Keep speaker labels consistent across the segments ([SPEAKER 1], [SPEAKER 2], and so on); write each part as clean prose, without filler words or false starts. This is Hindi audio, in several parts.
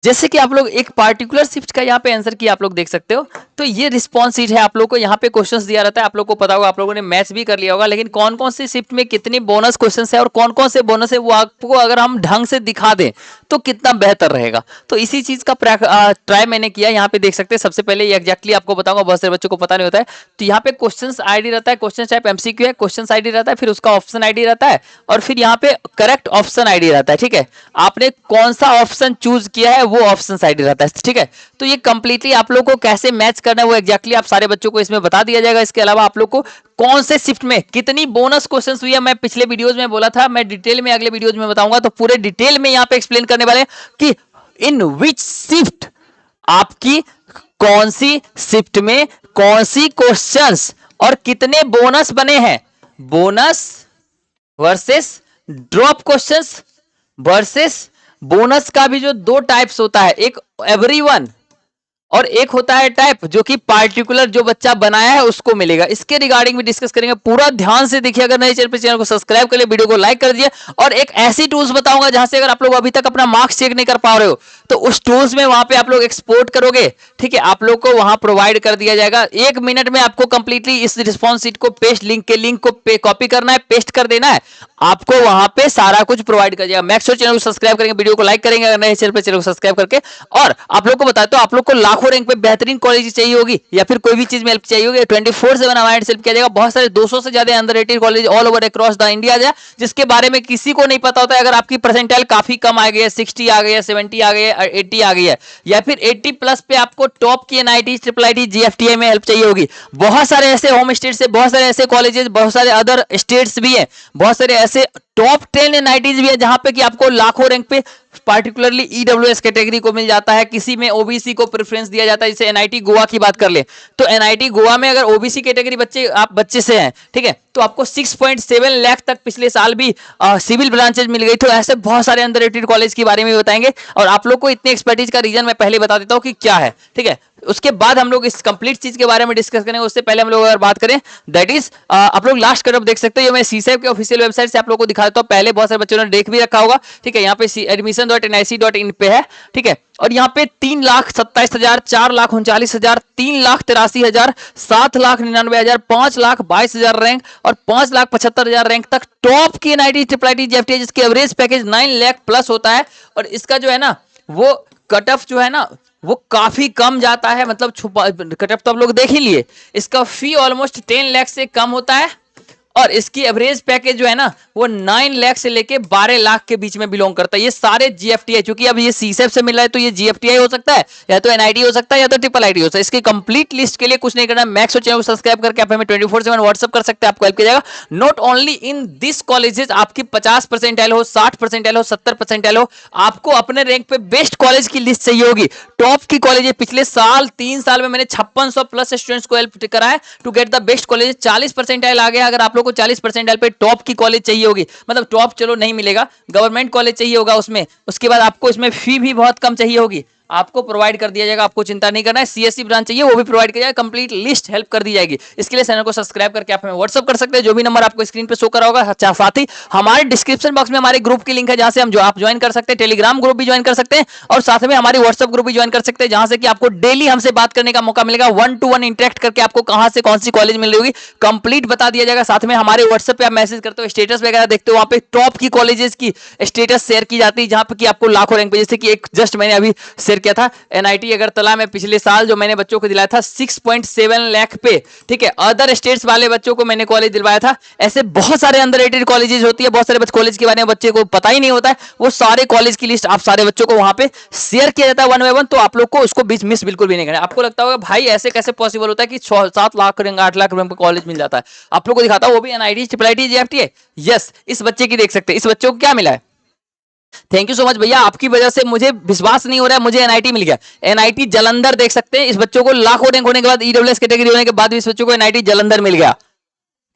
[SPEAKER 1] जैसे कि आप लोग एक पार्टिकुलर शिफ्ट का यहाँ पे आंसर की आप लोग देख सकते हो, तो ये रिस्पॉन्स शीट है। आप लोग को यहाँ पे क्वेश्चंस दिया रहता है, आप लोग को पता होगा, आप लोगों ने मैथ्स भी कर लिया होगा, लेकिन कौन कौन सी शिफ्ट में कितनी बोनस क्वेश्चंस है और कौन कौन से बोनस है वो आपको अगर हम ढंग से दिखा दें तो कितना बेहतर रहेगा। तो इसी चीज का ट्राई मैंने किया। यहाँ पे देख सकते हैं, सबसे पहले एग्जैक्टली आपको बताऊंगा, बहुत सारे बच्चों को पता नहीं होता है। तो यहाँ पे क्वेश्चन आईडी रहता है, क्वेश्चन टाइप एमसीक्यू है, क्वेश्चन आईडी रहता है, फिर उसका ऑप्शन आईडी रहता है, और फिर यहाँ पे करेक्ट ऑप्शन आईडी रहता है। ठीक है, आपने कौन सा ऑप्शन चूज किया है वो ऑप्शन आईडी रहता है। ठीक है, तो ये कंप्लीटली आप लोग को कैसे मैच करना है वो एग्जैक्टली आप सारे बच्चों को इसमें बता दिया जाएगा। इसके अलावा आप लोग को कौन से शिफ्ट में कितनी बोनस क्वेश्चंस हुई है, मैं पिछले वीडियोस में बोला था, मैं डिटेल में अगले वीडियोस में बताऊंगा, तो पूरे डिटेल में यहाँ पे एक्सप्लेन करने वाले कि इन विच शिफ्ट आपकी कौन सी शिफ्ट में कौन सी क्वेश्चंस और कितने बोनस बने हैं। Bonus versus drop questions versus bonus का भी जो दो टाइप्स होता है, एक एवरीवन और एक होता है टाइप जो कि पार्टिकुलर जो बच्चा बनाया है उसको मिलेगा। इसके रिगार्डिंग भी डिस्कस करेंगे, पूरा ध्यान से देखिए। अगर नए चैनल पर, चैनल को सब्सक्राइब कर लिए, वीडियो को लाइक कर दिए, और एक ऐसी टूल्स बताऊंगा जहां से अगर आप लोग अभी तक अपना मार्क्स चेक नहीं कर पा रहे हो तो उस टूल्स में वहां पे आप लोग एक्सपोर्ट करोगे। ठीक है, आप लोग को वहां प्रोवाइड कर दिया जाएगा। 1 मिनट में आपको कंप्लीटली इस रिस्पॉन्स शीट को पेस्ट, लिंक के लिंक को कॉपी करना है, पेस्ट कर देना है, आपको वहां पे सारा कुछ प्रोवाइड कर दिया। मैक्स चैनल को सब्सक्राइब करेंगे, वीडियो को लाइक करेंगे अगर नए चैनल पे, चैनल को सब्सक्राइब करके। और आप लोग को बताते हो, आप लोग को लाखों रैंक पे बेहतरीन कॉलेज चाहिए होगी या फिर कोई भी चीज में हेल्प चाहिए होगी, 24/7 हमारे हेल्प किया जाएगा। बहुत सारे 200 से ज्यादा underrated college all over across the India है, जिसके बारे में किसी को नहीं पता होता है। अगर आपकी परसेंटाइल काफी कम आ गई है, 60 आ गई है, 70 आ गई है, 80 आ गई है, या फिर 80 प्लस पे आपको टॉप की एनआईटी, ट्रिपल आईटी, जीएफटीआई में हेल्प चाहिए होगी। बहुत सारे ऐसे होम स्टेट से, बहुत सारे ऐसे कॉलेजेस, बहुत सारे अदर स्टेट्स भी है, बहुत सारे ऐसे टॉप 10 एनआईटीज भी है जहां पे कि आपको लाखों रैंक पे पार्टिकुलरली ईडब्ल्यूएस कैटेगरी को मिल जाता है, किसी में ओबीसी को प्रेफरेंस दिया जाता है। जैसे एनआईटी गोवा की बात कर ले तो एनआईटी गोवा में अगर ओबीसी कैटेगरी बच्चे से हैं, ठीक है, तो आपको 6.7 लाख तक पिछले साल भी सिविल ब्रांचेज मिल गई। तो ऐसे बहुत सारे अंडररेटेड कॉलेज के बारे में बताएंगे, और आप लोग को इतने एक्सपर्टीज का रीजन मैं पहले बता देता हूं कि क्या है। ठीक है, उसके बाद हम लोग इस कंप्लीट चीज के बारे में डिस्कस करेंगे। उससे पहले हम लोग अगर बात करें, दैट इज आप लोग लास्ट कट देख सकते हो, मैं सीसैप के ऑफिशियल वेबसाइट से आप लोग को दिखा देता हूं। पहले बहुत सारे बच्चों ने देख भी रखा होगा। ठीक है, यहाँ पे admission.nic.in पे है। ठीक है, और यहाँ पे 3,27,000, 4,39,000, 3,83,000, 7,99,000, 5,22,000 रैंक और 5,75,000 रैंक तक टॉप की एनआईटी, ट्रिपल आईटी, जीएफटीआई, जिसकी एवरेज पैकेज 9 लाख प्लस होता है। और इसका जो है ना वो कट ऑफ जो है ना वो काफी कम जाता है, मतलब कट ऑफ तो आप लोग देख ही लिए। इसका फी ऑलमोस्ट 10 लाख से कम होता है, और इसकी एवरेज पैकेज जो है ना वो 9 लाख से लेके 12 लाख के बीच में बिलोंग करता है। ये सारे जीएफटीआई, क्योंकि अब ये सीसैप से मिल रहा है तो ये जीएफटीआई हो सकता है, या तो एनआईटी हो सकता है, या तो ट्रिपल आईटी हो सकता है। इसकी कंप्लीट लिस्ट के लिए कुछ नहीं करना, मैक्स चैनल को सब्सक्राइब करके आप हमें 24/7 व्हाट्सएप कर सकते हैं, आपको हेल्प किया जाएगा। Not only in this colleges, आपकी 50 परसेंटाइल हो, 60 परसेंटाइल हो, 70 परसेंटाइल हो, आपको अपने रैंक पे बेस्ट कॉलेज की लिस्ट चाहिए होगी, टॉप की कॉलेज। पिछले साल 3 साल में मैंने 5600 प्लस स्टूडेंट्स को हेल्प करा है to get the best college. 40 percentile आ गया, अगर आप लोग को 40 परसेंटाइल पे टॉप की कॉलेज चाहिए होगी, मतलब टॉप चलो नहीं मिलेगा, गवर्नमेंट कॉलेज चाहिए होगा उसमें, उसके बाद आपको इसमें फी भी बहुत कम चाहिए होगी, आपको प्रोवाइड कर दिया जाएगा, आपको चिंता नहीं करना है। सीएससी ब्रांच चाहिए वो भी प्रोवाइड किया जाएगा, कंप्लीट लिस्ट हेल्प कर दी जाएगी। इसके लिए चैनल को सब्सक्राइब करके आप हमें व्हाट्सएप कर सकते हैं, जो भी नंबर आपको स्क्रीन पे शो करा होगा। साथ ही हमारे डिस्क्रिप्शन बॉक्स में हमारे ग्रुप की लिंक है, जहां से हम जो आप ज्वाइन कर सकते हैं, टेलीग्राम ग्रुप भी ज्वाइन कर सकते हैं, और साथ में हमारी व्हाट्सएप ग्रुप भी ज्वाइन कर सकते हैं, जहां से कि आपको डेली हमसे बात करने का मौका मिलेगा। 1-to-1 इंटरेक्ट करके आपको कहां से कौन सी कॉलेज मिल रही होगी कंप्लीट बता दिया जाएगा। साथ में हमारे व्हाट्सएप पे आप मैसेज करते हो, स्टेटस वगैरह देखते हो, वहां पे टॉप की कॉलेजेस की स्टेटस शेयर की जाती है, जहां पे कि आपको लाखों रैंक पे, जैसे कि एक जस्ट मैंने अभी शेयर किया था एनआईटी अगरतला में पिछले साल जो मैंने बच्चों को दिलाया था 6.7 लाख पे। ठीक है, अदर स्टेट्स वाले बच्चों को मैंने कॉलेज दिलवाया था। ऐसे बहुत सारे अंडररेटेड कॉलेजेस होती है, बहुत सारे कॉलेज के बारे में बच्चे को पता ही नहीं होता है, वो सारे कॉलेज की लिस्ट आप सारे बच्चों को वहां पे शेयर किया जाता है 1 by 1। तो आप लोग को उसको बीच मिस बिल्कुल भी नहीं करना। आपको लगता होगा भाई ऐसे कैसे पॉसिबल होता है कि 7 लाख 8 लाख रुपए कॉलेज मिल जाता है, आप लोग को दिखाता हूं, वो भी NIT, triple IT, GFTI. Yes, इस बच्चे की देख सकते हैं, इस बच्चों को क्या मिला है। थैंक यू सो मच भैया, आपकी वजह से मुझे विश्वास नहीं हो रहा है, मुझे एनआईटी मिल गया। एनआईटी जालंधर देख सकते हैं, इस बच्चों को लाखों रैंक होने के बाद, ईडब्ल्यूएस कैटेगरी होने के बाद भी इस बच्चों को एनआईटी जालंधर मिल गया।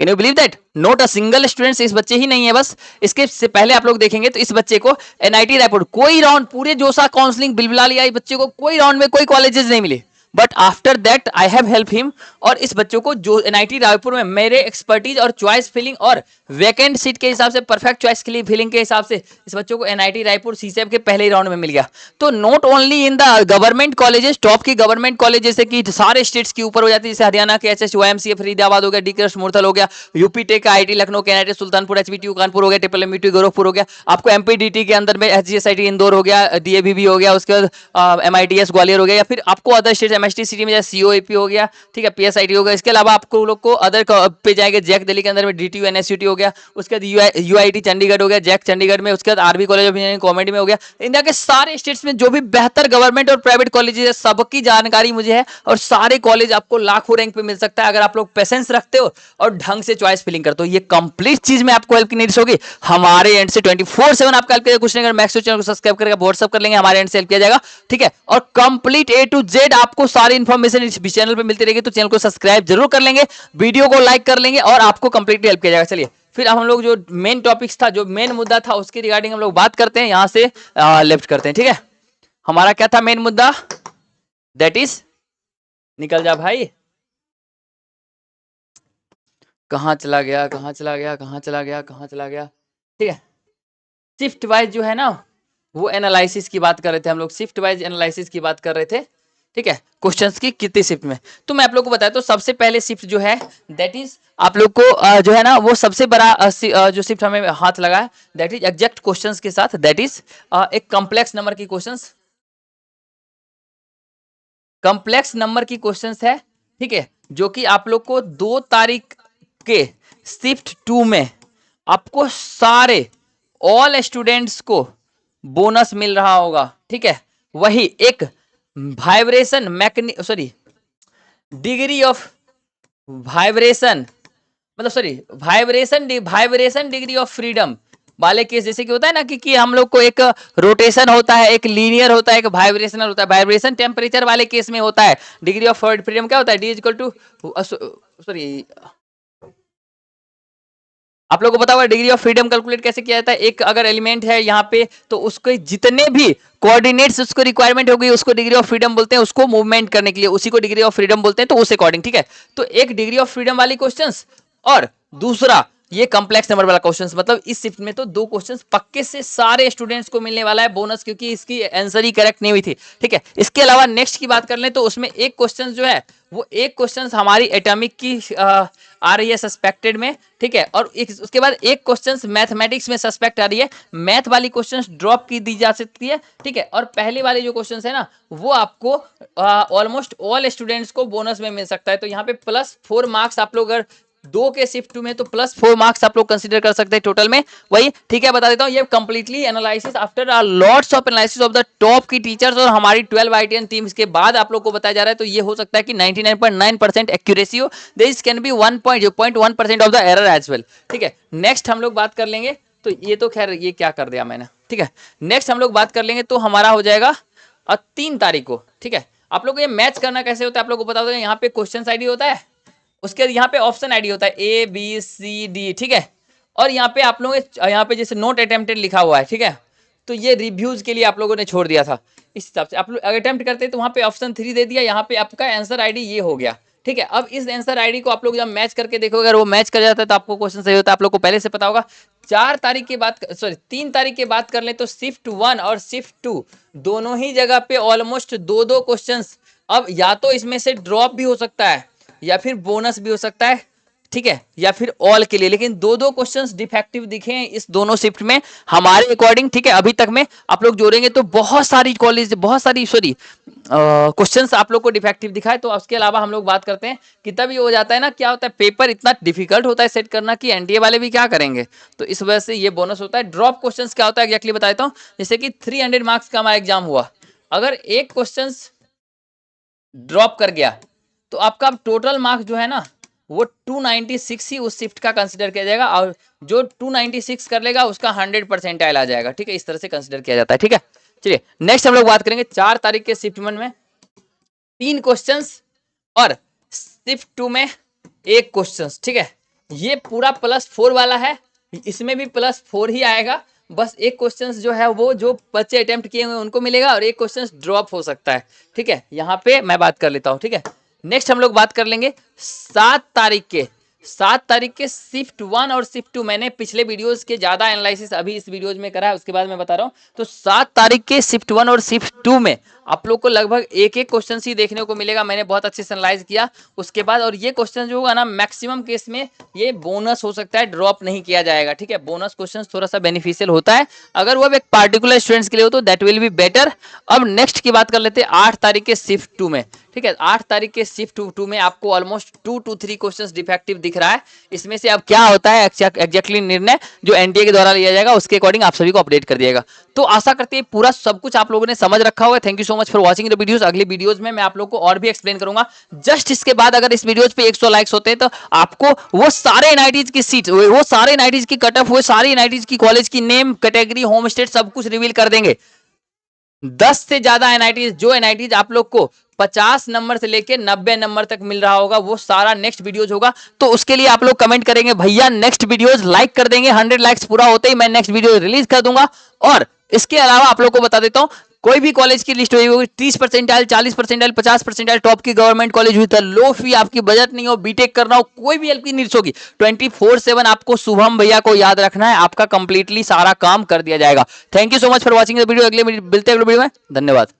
[SPEAKER 1] Can you believe that? Not a single student इस बच्चे ही नहीं है बस। इसके से पहले आप लोग देखेंगे तो इस बच्चे को एनआईटी रायपुर कोई राउंड, पूरे जोसा काउंसलिंग बिलबिला लिया, इस बच्चे को कोई राउंड में कोई कॉलेजेस नहीं मिले। But after that I have help him. और इस बच्चों को जो एनआईटी रायपुर में मेरे एक्सपर्टीज और चॉइस फिलिंग और वैकेंट सीट के हिसाब से, परफेक्ट चॉइस फिलिंग के हिसाब से इस बच्चों को एनआईटी रायपुर सीसेब के पहले ही राउंड में मिल गया। तो not only in the government colleges, top की गवर्नमेंट कॉलेज जैसे कि सारे स्टेट्स के ऊपर हो जाती है, जैसे हरियाणा के एचएसयूआईएमसीए फरीदाबाद हो गया, डी कृष्ण मूर्थल हो गया, यूपी टेक का आईटी लखनऊ के एनआईटी सुल्तानपुर, एचबीटीयू कानपुर हो गया, ट्रिपल एमईटी गोरखपुर हो गया, आपको एमपीडीटी के अंदर में एचजीएसआईटी इंदौर हो गया, डीएवीबी हो गया, उसके बाद एमआईटीएस ग्वालियर हो गया, या फिर आपको अदर स्टेट एमएसटी सिटी में जैसे सीओएपी हो गया, ठीक है, पीएसआईटी हो गया। इसके अलावा आपको लोग को अदर पे जाएंगे, जैक दिल्ली के अंदर में डीटीयू एनएसयूटी हो गया, उसके बाद यूआईटी चंडीगढ़ हो गया, जैक चंडीगढ़ में, उसके बाद RB college of engineering comedy में हो गया। इंडिया के सारे स्टेट्स में जो भी बेहतर गवर्नमेंट और प्राइवेट कॉलेजेस है सबकी जानकारी मुझे है, और सारे कॉलेज आपको लाखों रैंक पे मिल सकता है अगर आप लोग पेशेंस रखते हो और ढंग से चॉइस फिलिंग करते हो। ये कंप्लीट चीज में आपको हेल्प की नीड्स होगी, हमारे एंड से 24/7 आपका हेल्प किया। कुछ नहीं, अगर मैक्स चैनल को सब्सक्राइब करके व्हाट्सएप कर लेंगे, हमारे एंड से हेल्प किया जाएगा, ठीक है। और कंप्लीट ए टू जेड आपको सारी इंफॉर्मेशन इस चैनल पे मिलती रहेगी, तो चैनल को सब्सक्राइब जरूर कर लेंगे, वीडियो को लाइक कर लेंगे और आपको कंप्लीटली हेल्प किया जाएगा। चलिए फिर हम लोग जो मेन टॉपिक्स था, जो मेन मुद्दा था, उसके रिगार्डिंग हम लोग बात करते हैं। यहां से लेफ्ट करते हैं, ठीक है। हमारा क्या था मेन मुद्दा, दैट इज, निकल जा भाई, कहां चला गया, कहां चला गया, कहां चला गया, कहां चला गया, ठीक है। शिफ्ट वाइज जो है ना, वो एनालिसिस की बात कर रहे थे हम लोग, शिफ्ट वाइज एनालिसिस की बात कर रहे थे, ठीक है। क्वेश्चंस की कितनी शिफ्ट में, तो मैं आप लोग को बताया, तो सबसे पहले शिफ्ट जो है दैट इज आप लोग को जो है ना, वो सबसे बड़ा जो शिफ्ट हमें हाथ लगा है दैट इज एग्जैक्ट क्वेश्चंस के साथ, दैट इज एक कॉम्प्लेक्स नंबर की क्वेश्चंस, कॉम्प्लेक्स नंबर की क्वेश्चंस है, ठीक है, जो कि आप लोग को 2 तारीख के शिफ्ट 2 में आपको सारे ऑल स्टूडेंट्स को बोनस मिल रहा होगा, ठीक है। वही एक वाइब्रेशन डिग्री ऑफ वाइब्रेशन, मतलब वाइब्रेशन डिग्री ऑफ फ्रीडम वाले केस, जैसे कि होता है ना कि हम लोग को एक रोटेशन होता है, एक लीनियर होता है, एक वाइब्रेशनल होता है। वाइब्रेशन टेम्परेचर वाले केस में होता है, डिग्री ऑफ फ्रीडम क्या होता है, डी इक्वल टू आप लोगों को पता होगा डिग्री ऑफ फ्रीडम कैलकुलेट कैसे किया जाता है। एक अगर एलिमेंट है यहाँ पे, तो उसके जितने भी कोऑर्डिनेट्स उसको रिक्वायरमेंट होगी उसको डिग्री ऑफ फ्रीडम बोलते हैं, उसको मूवमेंट करने के लिए उसी को डिग्री ऑफ फ्रीडम बोलते हैं, तो उस अकॉर्डिंग, ठीक है। तो एक डिग्री ऑफ फ्रीडम वाली क्वेश्चंस और दूसरा ये कॉम्प्लेक्स नंबर वाला क्वेश्चंस, मतलब इस शिफ्ट में तो 2 क्वेश्चंस पक्के से सारे स्टूडेंट्स को मिलने वाला है बोनस, क्योंकि इसकी आंसर ही करेक्ट नहीं हुई थी, ठीक है। इसके अलावा नेक्स्ट की बात कर लें तो उसमें एक क्वेश्चन जो है वो एक क्वेश्चन हमारी एटॉमिक की आ रही है सस्पेक्टेड में, ठीक है। और उसके बाद एक क्वेश्चंस मैथमेटिक्स में सस्पेक्ट आ रही है, मैथ वाली क्वेश्चंस ड्रॉप की दी जा सकती है, ठीक है। और पहले वाले जो क्वेश्चंस है ना, वो आपको ऑलमोस्ट ऑल स्टूडेंट्स को बोनस में मिल सकता है। तो यहाँ पे +4 मार्क्स आप लोग अगर 2 के शिफ्ट 2 में, तो +4 मार्क्स आप लोग कंसीडर कर सकते हैं टोटल में, वही, ठीक है। बता देता हूँ, ये completely analysis after lots of analysis of the top की टीचर्स और हमारी 12 IITian टीम्स के बाद आप लोग को बताया जा रहा है। तो ये हो सकता है कि 99.9% एक्यूरेसी हो, this can be 1.1% of the error as well, ठीक है। नेक्स्ट हम लोग बात कर लेंगे, तो ये तो खैर ये क्या कर दिया मैंने, ठीक है। नेक्स्ट हम लोग बात कर लेंगे, तो हमारा हो जाएगा 3 तारीख को, ठीक है। आप लोग को ये मैच करना कैसे होता है आप लोग को पता होगा, यहाँ पे क्वेश्चन आईडी होता है, उसके यहाँ पे ऑप्शन आईडी होता है ABCD, ठीक है। और यहाँ पे आप लोग यहाँ पे जैसे नोट अटेम्प्टेड लिखा हुआ है, ठीक है, तो ये रिव्यूज के लिए आप लोगों ने छोड़ दिया था। इस हिसाब से आप लोग अटेम्प्ट करते हैं तो वहाँ पे ऑप्शन 3 दे दिया, यहाँ पे आपका आंसर आईडी ये हो गया, ठीक है। अब इस आंसर आईडी को आप लोग जब मैच करके देखोगे, अगर वो मैच कर जाता है तो आपको क्वेश्चन सही होता है, आप लोग को पहले से पता होगा। 3 तारीख की बात कर ले तो शिफ्ट 1 और शिफ्ट 2 दोनों ही जगह पे ऑलमोस्ट 2-2 क्वेश्चन, अब या तो इसमें से ड्रॉप भी हो सकता है या फिर बोनस भी हो सकता है, ठीक है, या फिर ऑल के लिए, लेकिन 2-2 क्वेश्चंस डिफेक्टिव दिखे हैं इस दोनों शिफ्ट में हमारे अकॉर्डिंग, ठीक है। अभी तक में आप लोग जोड़ेंगे तो बहुत सारी क्वेश्चंस आप लोग को डिफेक्टिव दिखा है। तो उसके अलावा हम लोग बात करते हैं कि तब ये हो जाता है ना, क्या होता है, पेपर इतना डिफिकल्ट होता है सेट करना कि एनडीए वाले भी क्या करेंगे, तो इस वजह से ये बोनस होता है। ड्रॉप क्वेश्चंस क्या होता है एग्जैक्टली बता देता हूँ, जैसे कि 300 मार्क्स का हमारा एग्जाम हुआ, अगर एक क्वेश्चन ड्रॉप कर गया तो आपका टोटल मार्क्स जो है ना वो 296 ही उस शिफ्ट का कंसीडर किया जाएगा, और जो 296 कर लेगा उसका 100% आ जाएगा, ठीक है। इस तरह से कंसीडर किया जाता है, ठीक है। चलिए नेक्स्ट हम लोग बात करेंगे 4 तारीख के शिफ्ट 1 में 3 क्वेश्चंस और शिफ्ट 2 में 1 क्वेश्चन, ठीक है। ये पूरा +4 वाला है, इसमें भी +4 ही आएगा, बस एक क्वेश्चन जो है वो जो बच्चे अटेम्प्ट किए हुए उनको मिलेगा और एक क्वेश्चन ड्रॉप हो सकता है, ठीक है। यहाँ पे मैं बात कर लेता हूँ, ठीक है। नेक्स्ट हम लोग बात कर लेंगे 7 तारीख के शिफ्ट 1 और शिफ्ट 2। मैंने पिछले वीडियोस के ज्यादा एनालिसिस अभी इस वीडियोज में करा है, उसके बाद मैं बता रहा हूँ। तो 7 तारीख के शिफ्ट 1 और शिफ्ट 2 में आप लोग को लगभग एक एक क्वेश्चन ही देखने को मिलेगा। मैंने बहुत अच्छे से एनालाइज किया उसके बाद, और ये क्वेश्चन जो होगा ना मैक्सिमम केस में ये बोनस हो सकता है, ड्रॉप नहीं किया जाएगा, ठीक है। बोनस क्वेश्चन थोड़ा सा बेनिफिशियल होता है अगर वो एक पार्टिकुलर स्टूडेंट्स के लिए हो तो दैट विल बी बेटर। अब नेक्स्ट की बात कर लेते हैं 8 तारीख के शिफ्ट 2 में, ठीक है। 8 तारीख के शिफ्ट 2 में आपको ऑलमोस्ट 2 to 3 क्वेश्चंस डिफेक्टिव दिख रहा है। इसमें से अब क्या होता है एग्जैक्टली निर्णय जो एनडीए के द्वारा लिया जाएगा उसके अकॉर्डिंग आप सभी को अपडेट कर दिएगा। तो आशा करते हैं पूरा सब कुछ आप लोगों ने समझ रखा होगा। Thank you so much for watching the videos. अगली वीडियोस में मैं आप लोग को और भी एक्सप्लेन करूंगा। जस्ट इसके बाद अगर इस वीडियोस पे 100 लाइक्स होते हैं तो आपको वो सारे एनआईटीज की सीट, वो सारे एनआईटीज की कट ऑफ, वो सारी एनआईटीज की कॉलेज की नेम, कैटेगरी, होम स्टेट सब कुछ रिवील कर देंगे। 10 से ज्यादा एनआईटीज, जो एनआईटीज आप लोग को 50 नंबर से लेके 90 नंबर तक मिल रहा होगा, वो सारा नेक्स्ट वीडियोज होगा। तो उसके लिए आप लोग कमेंट करेंगे भैया नेक्स्ट वीडियोज, लाइक कर देंगे। 100 लाइक्स पूरा होते ही मैं नेक्स्ट वीडियो रिलीज कर दूंगा। और इसके अलावा आप लोग को बता देता हूं, कोई भी कॉलेज की लिस्ट होगी 30%, 40%, 50% टॉप की गवर्नमेंट कॉलेज हुई तो लो फी, आपकी बजट नहीं हो, बीटेक करना हो, कोई भी हेल्प की नीड्स होगी 24/7 आपको शुभम भैया को याद रखना है, आपका कंप्लीटली सारा काम कर दिया जाएगा। Thank you so much for watching the video. अगले मिलते हैं अगले वीडियो में। धन्यवाद।